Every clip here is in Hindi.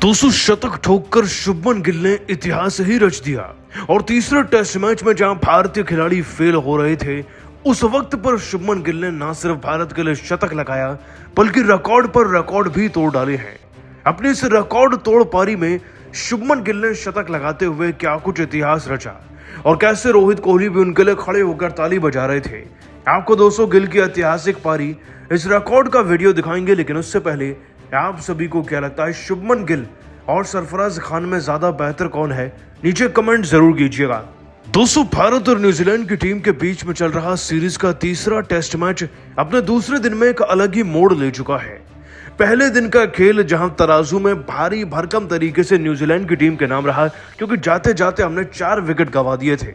200 शतक ठोककर शुभमन गिल ने इतिहास ही रच दिया। और तीसरे टेस्ट मैच में जहां भारतीय खिलाड़ी फेल हो रहे थे, उस वक्त पर शुभमन गिल ने न सिर्फ भारत के लिए शतक लगाया बल्कि रिकॉर्ड पर रिकॉर्ड भी तोड़ डाले हैं। अपनी इस रिकॉर्ड तोड़ पारी में शुभमन गिल ने शतक लगाते हुए क्या कुछ इतिहास रचा और कैसे रोहित कोहली भी उनके लिए खड़े होकर ताली बजा रहे थे। आपको 200 गिल की ऐतिहासिक पारी, इस रिकॉर्ड का वीडियो दिखाएंगे, लेकिन उससे पहले आप सभी को क्या लगता है शुभमन गिल और सरफराज खान में ज्यादा बेहतर कौन है, नीचे कमेंट जरूर कीजिएगा। दोस्तों, भारत और न्यूजीलैंड की टीम के बीच में चल रहा सीरीज का तीसरा टेस्ट मैच अपने दूसरे दिन में एक अलग ही मोड़ ले चुका है। पहले दिन का खेल जहां तराजू में भारी भरकम तरीके से न्यूजीलैंड की टीम के नाम रहा, क्योंकि जाते जाते हमने 4 विकेट गंवा दिए थे।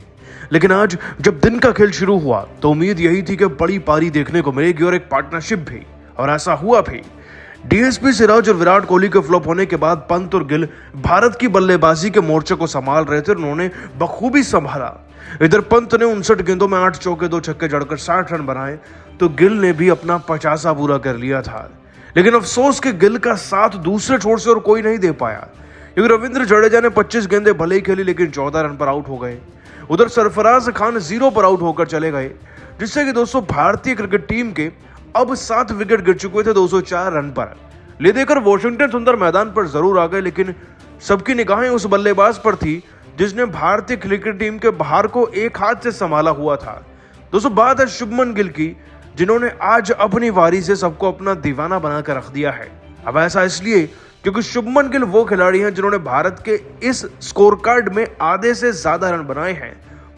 लेकिन आज जब दिन का खेल शुरू हुआ तो उम्मीद यही थी कि बड़ी पारी देखने को मिलेगी और एक पार्टनरशिप भी, और ऐसा हुआ भी। डीएसपी सिराज और विराट कोहली के फ्लॉप होने के बाद पंत और गिल भारत की बल्लेबाजी के मोर्चे को संभाल रहे थे। उन्होंने बखूबी संभाला। इधर पंत ने 59 गेंदों में 8 चौके 2 छक्के जड़कर 60 रन बनाए, तो गिल ने भी अपना 50 पूरा कर लिया था। लेकिन अफसोस कि गिल का साथ दूसरे छोर से और कोई नहीं दे पाया, क्योंकि रविंद्र जडेजा ने 25 गेंदें भले ही खेली लेकिन 14 रन पर आउट हो गए। उधर सरफराज खान 0 पर आउट होकर चले गए, जिससे कि दोस्तों भारतीय क्रिकेट टीम के अब 7 विकेट गिर चुके थे 204 रन पर। ले देकर वॉशिंगटन सुंदर मैदान पर जरूर आ गए, लेकिन सबकी निगाहें उस बल्लेबाज पर थी जिसने भारतीय क्रिकेट टीम के बाहर को एक हाथ से संभाला हुआ था। दोस्तों, बात है शुभमन गिल की, जिन्होंने आज अपनी वारी से सबको अपना दीवाना बनाकर रख दिया है। अब ऐसा इसलिए क्योंकि शुभमन गिल वो खिलाड़ी हैं जिन्होंने भारत के इस स्कोर कार्ड में आधे से ज्यादा रन बनाए हैं।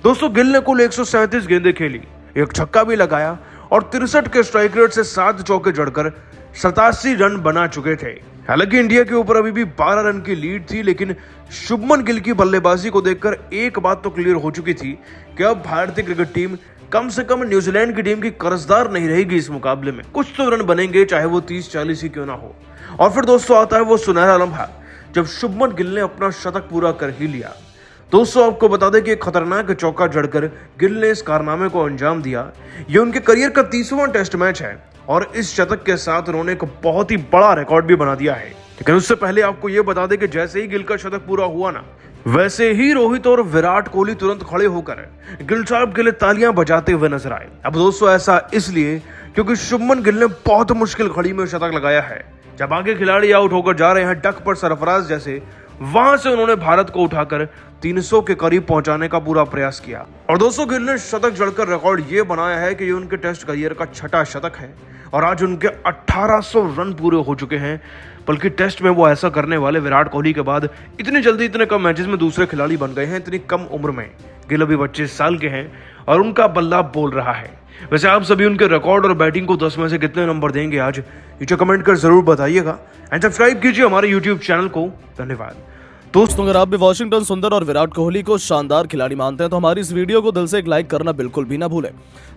दोस्तों, गिल ने कुल 137 गेंदें खेली, एक छक्का भी लगाया और 63 के स्ट्राइक रेट से 7 चौके जड़कर 87 रन बना चुके थे। हालांकि इंडिया के ऊपर अभी भी 12 रन की लीड थी, लेकिन शुभमन गिल की बल्लेबाजी को देखकर एक बात तो क्लियर हो चुकी थी कि अब भारतीय क्रिकेट टीम कम से कम न्यूजीलैंड की टीम की कर्जदार नहीं रहेगी। इस मुकाबले में कुछ तो रन बनेंगे, चाहे वो 30-40 ही क्यों ना हो। और फिर दोस्तों आता है वो सुनहरा लम्हा जब शुभमन गिल ने अपना शतक पूरा कर ही लिया। दोस्तों, आपको बता दें कि एक खतरनाक चौका जड़कर गिल ने इस कारनामे को अंजाम दिया। ये उनके करियर का 30वां टेस्ट मैच है और इस शतक के साथ उन्होंने एक बहुत ही बड़ा रिकॉर्ड भी बना दिया है। लेकिन उससे पहले आपको ये बता दें कि जैसे ही गिल का शतक पूरा हुआ ना, वैसे ही रोहित और विराट कोहली तुरंत खड़े होकर गिल साहब के लिए तालियां बजाते हुए नजर आए। अब दोस्तों, ऐसा इसलिए क्योंकि शुभमन गिल ने बहुत मुश्किल घड़ी में शतक लगाया है। जब आगे खिलाड़ी आउट होकर जा रहे हैं डक पर सरफराज जैसे, वहां से उन्होंने भारत को उठाकर 300 के करीब पहुंचाने का पूरा प्रयास किया। और दोस्तों, गिल ने शतक जड़कर रिकॉर्ड ये बनाया है कि ये उनके टेस्ट करियर का 6ठा शतक है और आज उनके 1800 रन पूरे हो चुके हैं। बल्कि टेस्ट में वो ऐसा करने वाले विराट कोहली के बाद इतनी जल्दी इतने कम मैचेस में दूसरे खिलाड़ी बन गए हैं, इतनी कम उम्र में। गिल अभी 25 साल के हैं और उनका बल्ला बोल रहा है। वैसे आप सभी उनके रिकॉर्ड और बैटिंग को 10 में से कितने नंबर देंगे आज, नीचे कमेंट कर जरूर बताइएगा। एंड सब्सक्राइब कीजिए हमारे यूट्यूब चैनल को। धन्यवाद। दोस्तों, अगर आप भी वॉशिंगटन सुंदर और विराट कोहली को शानदार खिलाड़ी मानते हैं तो हमारी इस वीडियो को दिल से एक लाइक करना बिल्कुल भी ना भूलें।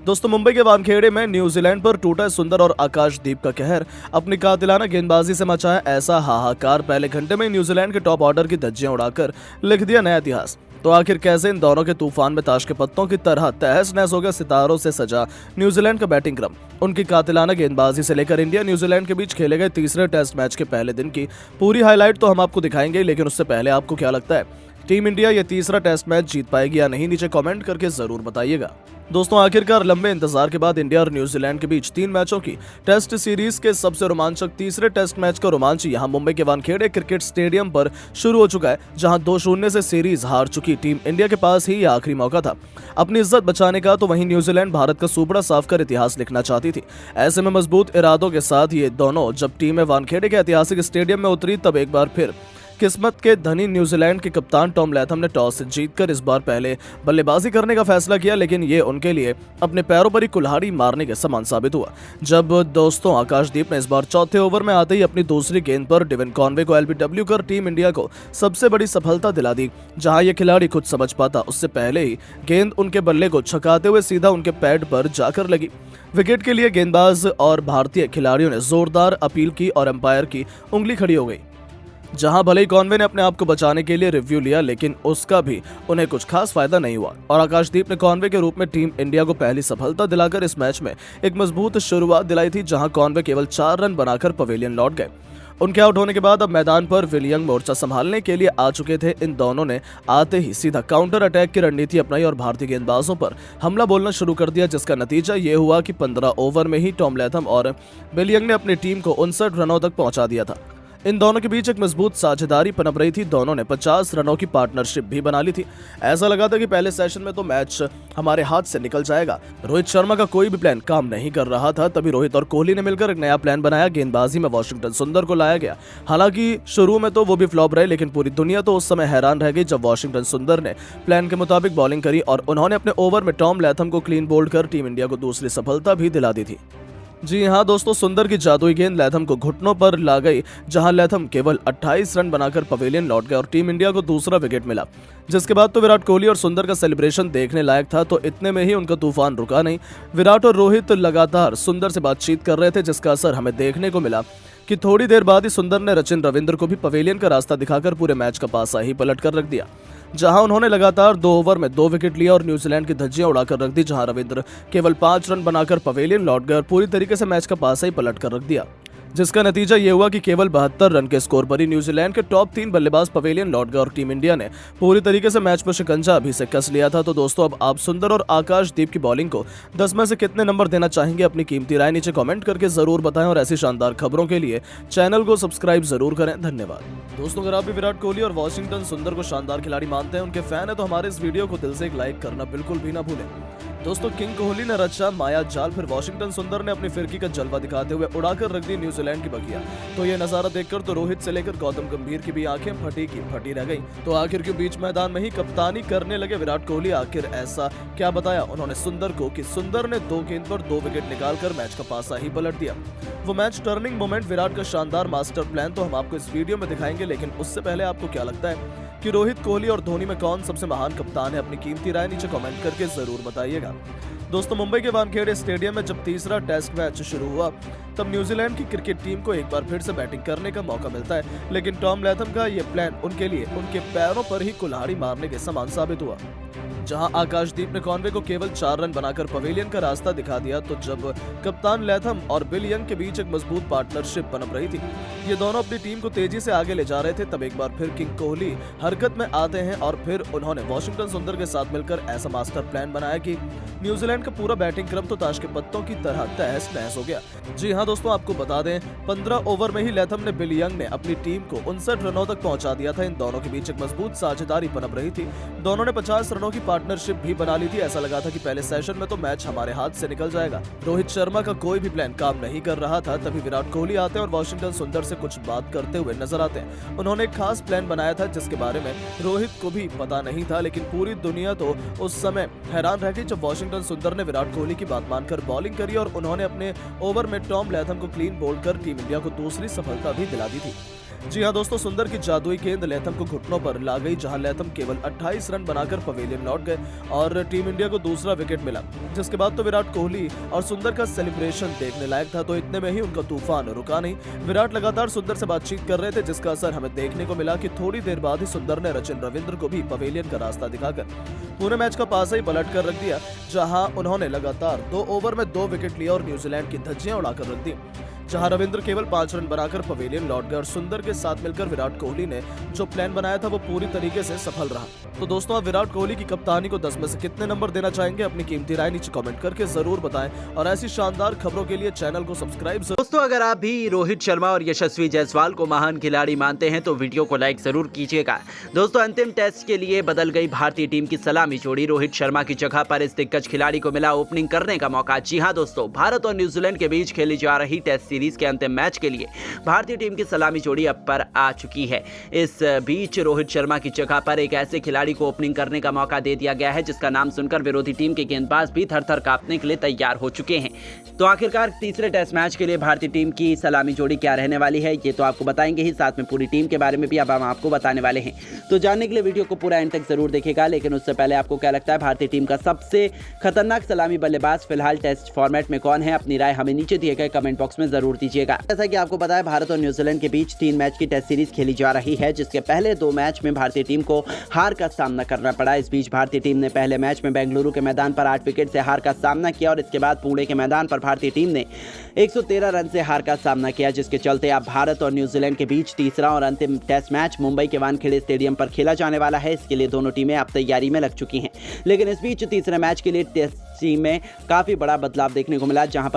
दोस्तों, मुंबई के वानखेड़े में न्यूजीलैंड पर टूटा सुंदर और आकाशदीप का कहर। अपनी कातिलाना गेंदबाजी से मचाया ऐसा हाहाकार, पहले घंटे में न्यूजीलैंड के टॉप ऑर्डर की धज्जियां उड़ाकर लिख दिया नया इतिहास। तो आखिर कैसे इन दोनों के तूफान में ताश के पत्तों की तरह तहस नहस हो गया सितारों से सजा न्यूजीलैंड का बैटिंग क्रम। उनकी कातिलाना गेंदबाजी से लेकर इंडिया न्यूजीलैंड के बीच खेले गए तीसरे टेस्ट मैच के पहले दिन की पूरी हाईलाइट तो हम आपको दिखाएंगे, लेकिन उससे पहले आपको क्या लगता है, टीम इंडिया ये तीसरा टेस्ट मैच जीत पाएगी या नहीं, नीचे कमेंट करके जरूर बताइएगा। दोस्तों, आखिरकार लंबे इंतजार के बाद इंडिया और न्यूजीलैंड के बीच 3 मैचों की टेस्ट सीरीज के सबसे रोमांचक तीसरे टेस्ट मैच का रोमांच यहां मुंबई के वानखेड़े क्रिकेट स्टेडियम पर शुरू हो चुका है, जहां 2-0 से सीरीज हार चुकी टीम इंडिया के पास ही यह आखिरी मौका था अपनी इज्जत बचाने का। तो वहीं न्यूजीलैंड भारत का सुपड़ा साफ कर इतिहास लिखना चाहती थी। ऐसे में मजबूत इरादों के साथ ये दोनों जब टीमें वानखेड़े के ऐतिहासिक स्टेडियम में उतरी, तब एक बार फिर किस्मत के धनी न्यूजीलैंड के कप्तान टॉम लैथम ने टॉस जीतकर इस बार पहले बल्लेबाजी करने का फैसला किया, लेकिन ये उनके लिए अपने पैरों पर ही कुल्हाड़ी मारने के समान साबित हुआ। जब दोस्तों आकाशदीप ने इस बार चौथे ओवर में आते ही अपनी दूसरी गेंद पर डेविन कॉनवे को एलबीडब्ल्यू कर टीम इंडिया को सबसे बड़ी सफलता दिला दी। जहां ये खिलाड़ी खुद समझ पाता उससे पहले ही गेंद उनके बल्ले को छकाते हुए सीधा उनके पैड पर जाकर लगी। विकेट के लिए गेंदबाज और भारतीय खिलाड़ियों ने जोरदार अपील की और अंपायर की उंगली खड़ी हो गई। जहां भले ही कॉनवे ने अपने आप को बचाने के लिए रिव्यू लिया, लेकिन उसका भी उन्हें कुछ खास फायदा नहीं हुआ और आकाशदीप ने कॉनवे के रूप में टीम इंडिया को पहली सफलता दिलाकर इस मैच में एक मजबूत शुरुआत दिलाई थी, जहां कॉनवे केवल 4 रन बनाकर पवेलियन लौट गए। उनके आउट होने के बाद अब मैदान पर विलियंग मोर्चा संभालने के लिए आ चुके थे। इन दोनों ने आते ही सीधा काउंटर अटैक की रणनीति अपनाई और भारतीय गेंदबाजों पर हमला बोलना शुरू कर दिया, जिसका नतीजा ये हुआ कि 15 ओवर में ही टॉम लैथम और विलियंग ने अपनी टीम को 59 रनों तक पहुंचा दिया था। इन दोनों के बीच एक मजबूत साझेदारी पनप रही थी। दोनों ने 50 रनों की पार्टनरशिप भी बना ली थी। ऐसा लगा था कि पहले सेशन में तो मैच हमारे हाथ से निकल जाएगा। रोहित शर्मा का कोई भी प्लान काम नहीं कर रहा था। तभी रोहित और कोहली ने मिलकर एक नया प्लान बनाया। गेंदबाजी में वॉशिंगटन सुंदर को लाया गया। हालांकि शुरू में तो वो भी फ्लॉप रहे, लेकिन पूरी दुनिया तो उस समय हैरान रह गई जब वॉशिंगटन सुंदर ने प्लान के मुताबिक बॉलिंग करी और उन्होंने अपने ओवर में टॉम लैथम को क्लीन बोल्ड कर टीम इंडिया को दूसरी सफलता भी दिला दी थी। जी हाँ दोस्तों, सुंदर की जादुई गेंद लैथम को घुटनों पर ला गई, जहां लैथम केवल 28 रन बनाकर पवेलियन लौट गए और टीम इंडिया को दूसरा विकेट मिला। जिसके बाद तो विराट कोहली और सुंदर का सेलिब्रेशन देखने लायक था। तो इतने में ही उनका तूफान रुका नहीं। विराट और रोहित लगातार सुंदर से बातचीत कर रहे थे, जिसका असर हमें देखने को मिला कि थोड़ी देर बाद ही सुंदर ने रचिन रविंद्र को भी पवेलियन का रास्ता दिखाकर पूरे मैच का पासा ही पलट कर रख दिया। जहां उन्होंने लगातार 2 ओवर में 2 विकेट लिया और न्यूजीलैंड की धज्जियां उड़ाकर रख दी, जहां रविंद्र केवल 5 रन बनाकर पवेलियन लौट गए और पूरी तरीके से मैच का पासा ही पलट कर रख दिया। जिसका नतीजा ये हुआ कि केवल 72 रन के स्कोर पर ही न्यूजीलैंड के टॉप 3 बल्लेबाज पवेलियन लौट गए और टीम इंडिया ने पूरी तरीके से मैच पर शिकंजा अभी से कस लिया था। तो दोस्तों, अब आप सुंदर और आकाशदीप की बॉलिंग को 10 में से कितने नंबर देना चाहेंगे? अपनी कीमती राय नीचे कमेंट करके जरूर बताएं और ऐसी शानदार खबरों के लिए चैनल को सब्सक्राइब जरूर करें। धन्यवाद दोस्तों। अगर आप भी विराट कोहली और वॉशिंगटन सुंदर को शानदार खिलाड़ी मानते हैं, उनके फैन है, तो हमारे इस वीडियो को दिल से एक लाइक करना बिल्कुल भी ना भूलें। दोस्तों, किंग कोहली ने रचा माया जाल, फिर वॉशिंगटन सुंदर ने अपनी फिरकी का जलवा दिखाते हुए उड़ाकर रख दी न्यूजीलैंड की बगिया। तो ये नजारा देखकर तो रोहित से लेकर गौतम गंभीर की भी आंखें फटी की फटी रह गई। तो आखिर क्यों बीच मैदान में ही कप्तानी करने लगे विराट कोहली? आखिर ऐसा क्या बताया उन्होंने सुंदर को कि सुंदर ने 2 गेंद पर 2 विकेट निकालकर मैच का पासा ही पलट दिया? वो मैच टर्निंग मोमेंट, विराट का शानदार मास्टर प्लान तो हम आपको इस वीडियो में दिखाएंगे, लेकिन उससे पहले आपको क्या लगता है कि रोहित, कोहली और धोनी में कौन सबसे महान कप्तान है? अपनी कीमती राय नीचे कमेंट करके जरूर बताइएगा। दोस्तों, मुंबई के वानखेड़े स्टेडियम में जब तीसरा टेस्ट मैच शुरू हुआ, तब न्यूजीलैंड की क्रिकेट टीम को एक बार फिर से बैटिंग करने का मौका मिलता है, लेकिन टॉम लैथम का ये प्लान उनके लिए उनके पैरों पर ही कुल्हाड़ी मारने के समान साबित हुआ। जहां आकाशदीप ने कॉनवे को केवल 4 रन बनाकर पवेलियन का रास्ता दिखा दिया, तो जब कप्तान लैथम और बिल यंग के बीच एक मजबूत पार्टनरशिप पनप रही थी, ये दोनों अपनी टीम को तेजी से आगे ले जा रहे थे, तब एक बार फिर किंग कोहली हरकत में आते हैं और फिर उन्होंने वॉशिंगटन सुंदर के साथ मिलकर ऐसा मास्टर प्लान बनाया कि न्यूजीलैंड का पूरा बैटिंग क्रम तो ताश के पत्तों की तरह तहस नहस हो गया। जी हाँ दोस्तों, आपको बता दें, 15 ओवर में ही लैथम ने बिल यंग ने अपनी टीम को 59 रनों तक पहुंचा दिया था। इन दोनों के बीच एक मजबूत साझेदारी पनप रही थी। दोनों ने 50 रनों की पार्टनरशिप भी बना ली थी। ऐसा लगा था कि पहले सेशन में तो मैच हमारे हाथ से निकल जाएगा। रोहित शर्मा का कोई भी प्लान काम नहीं कर रहा था। तभी विराट कोहली आते हैं और वॉशिंगटन सुंदर से कुछ बात करते हुए नजर आते हैं। उन्होंने एक खास प्लान बनाया था जिसके बारे में रोहित को भी पता नहीं था, लेकिन पूरी दुनिया तो उस समय हैरान रह गई जब वॉशिंगटन सुंदर ने विराट कोहली की बात मानकर बॉलिंग करी और उन्होंने अपने ओवर में टॉम लैथम को क्लीन बोल्ड कर टीम इंडिया को दूसरी सफलता भी दिला दी थी। जी हाँ दोस्तों, सुंदर की जादुई गेंद लैथम को घुटनों पर ला गई, जहां लैथम केवल 28 रन बनाकर पवेलियन लौट गए और टीम इंडिया को दूसरा विकेट मिला। जिसके बाद तो विराट कोहली और सुंदर का सेलिब्रेशन देखने लायक था। तो इतने में ही उनका तूफान रुका नहीं। विराट लगातार सुंदर से बातचीत कर रहे थे, जिसका असर हमें देखने को मिला कि थोड़ी देर बाद ही सुंदर ने रचिन रविंद्र को भी पवेलियन का रास्ता दिखाकर पूरे मैच का पासा ही पलट कर रख दिया, जहां उन्होंने लगातार 2 ओवर में 2 विकेट लिया और न्यूजीलैंड की धज्जियां उड़ाकर रख दी। जहां रविंद्र केवल 5 रन बनाकर पवेलियन लौट गए और सुंदर के साथ मिलकर विराट कोहली ने जो प्लान बनाया था वो पूरी तरीके से सफल रहा। तो दोस्तों, आप विराट कोहली की कप्तानी को 10 में से कितने नंबर देना चाहेंगे? अपनी कीमती राय नीचे कमेंट करके जरूर बताएं और ऐसी शानदार खबरों के लिए चैनल को सब्सक्राइब दोस्तों, अगर आप भी रोहित शर्मा और यशस्वी जायसवाल को महान खिलाड़ी मानते हैं तो वीडियो को लाइक जरूर कीजिएगा। दोस्तों, अंतिम टेस्ट के लिए बदल गई भारतीय टीम की सलामी जोड़ी। रोहित शर्मा की जगह पर इस दिग्गज खिलाड़ी को मिला ओपनिंग करने का मौका। जी हां दोस्तों, भारत और न्यूजीलैंड के बीच खेली जा रही टेस्ट सीरीज के अंतिम मैच के लिए भारतीय टीम की सलामी जोड़ी अब पर आ चुकी है। इस बीच रोहित शर्मा की जगह पर एक ऐसे खिलाड़ी को ओपनिंग करने का मौका दे दिया गया है जिसका नाम सुनकर विरोधी टीम के गेंदबाज भी थर-थर कांपने के लिए तैयार हो चुके हैं। तो आखिरकार तीसरे टेस्ट मैच के लिए भारतीय टीम की सलामी जोड़ी क्या रहने वाली है, ये तो आपको बताएंगे ही, साथ में पूरी टीम के बारे में भी अब हम आपको बताने वाले हैं। तो जानने के लिए वीडियो को पूरा एंड तक जरूर देखेगा। लेकिन उससे पहले आपको क्या लगता है भारतीय टीम का सबसे खतरनाक सलामी बल्लेबाज फिलहाल टेस्ट फॉर्मेट में कौन है? अपनी राय हमें नीचे दिए गए कमेंट बॉक्स में जरूर जरूर दीजिएगा। जैसा कि आपको पता है, भारत और न्यूजीलैंड के बीच 3 मैच की टेस्ट सीरीज खेली जा रही है, जिसके पहले 2 मैच में भारतीय टीम को हार का सामना करना पड़ा। इस बीच भारतीय टीम ने पहले मैच में बेंगलुरु के मैदान पर 8 विकेट से हार का सामना किया और इसके बाद पुणे के मैदान पर भारतीय टीम ने 113 रन से हार का सामना किया, जिसके चलते अब भारत और न्यूजीलैंड के बीच तीसरा और अंतिम टेस्ट मैच मुंबई के वानखेड़े स्टेडियम पर खेला जाने वाला है। इसके लिए दोनों टीमें अब तैयारी में लग चुकी हैं, लेकिन इस बीच तीसरे मैच के लिए टेस्ट टीम में काफी बड़ा बदलाव देखने को मिला, जहां पर